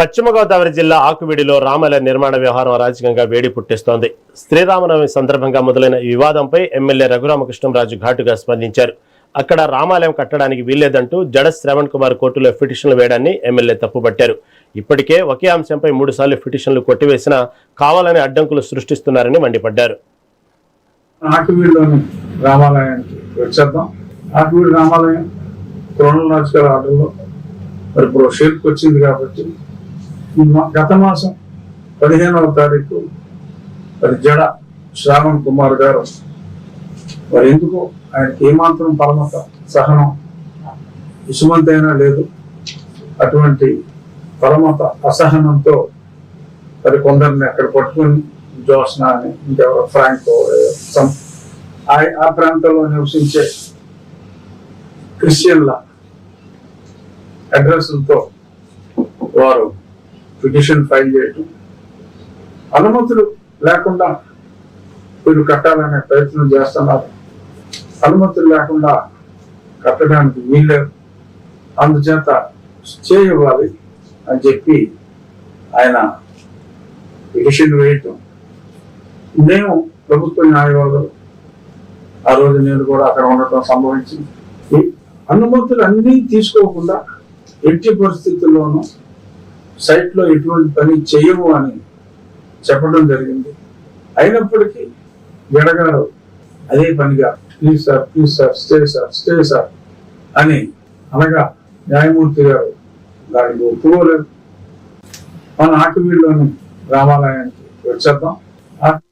పశ్చిమ గోదావరి జిల్లా ఆకువీడిలో రామాలయ నిర్మాణ వ్యవహారం అరాజకంగా వేడి పుట్టిస్తోంది. శ్రీరామనవమి సందర్భంగా మొదలైన ఈ వివాదంపై ఎమ్మెల్యే రఘురామకృష్ణంరాజు ఘాటుగా స్పందించారు. అక్కడ రామాలయం కట్టడానికి వీల్లేదంటూ జడ శ్రవణ్ కుమార్ కోర్టులో పిటిషన్లు వేయడాన్ని ఎమ్మెల్యే తప్పుపట్టారు. ఇప్పటికే ఒకే అంశంపై 3 సార్లు పిటిషన్లు కొట్టివేసినా కావాలని అడ్డంకులు సృష్టిస్తున్నారని మండిపడ్డారు. ఆకువీడిలోని రామాలయానికి వచ్చేద్దాం. ఆకువీడి రామాలయం క్రోనలాజికల్ ఆర్డర్లో మరి ఇప్పుడు షేర్కి వచ్చింది కాబట్టి గత మాసం 15వ తారీఖు మరి జడ శ్రావణ్ కుమార్ గారు మరి ఎందుకు ఆయనకి ఏమాత్రం పరమత సహనం ఇసుమంతైనా లేదు, అటువంటి పరమత అసహనంతో మరి కొందరిని అక్కడ పట్టుకుని జోష్న అని ఇంకెవరో ఫ్రాంకో ఆ ప్రాంతంలో నివసించే క్రిస్టియన్ల అడ్రస్లతో వారు పిటిషన్ ఫైల్ చేయటం, అనుమతులు లేకుండా వీరు కట్టాలనే ప్రయత్నం చేస్తున్నారు. అనుమతులు లేకుండా కట్టడానికి వీల్లేదు, అందుచేత చేయవాలి అని చెప్పి ఆయన పిటిషన్ వేయటం. మేము ప్రభుత్వ న్యాయవాదులు ఆ రోజు నేను కూడా అక్కడ ఉండటం సంభవించింది. అనుమతులు అన్నీ తీసుకోకుండా ఎట్టి పరిస్థితుల్లోనూ సైట్ లో ఎటువంటి పని చేయము అని చెప్పడం జరిగింది. అయినప్పటికీ జడగారు అదే పనిగా ప్లీజ్ సార్ స్టే సార్ అని అనగా న్యాయమూర్తి గారు దానికి ఒప్పుకోలేదు. మన ఆకువీడిలోని రామాలయానికి వచ్చేద్దాం.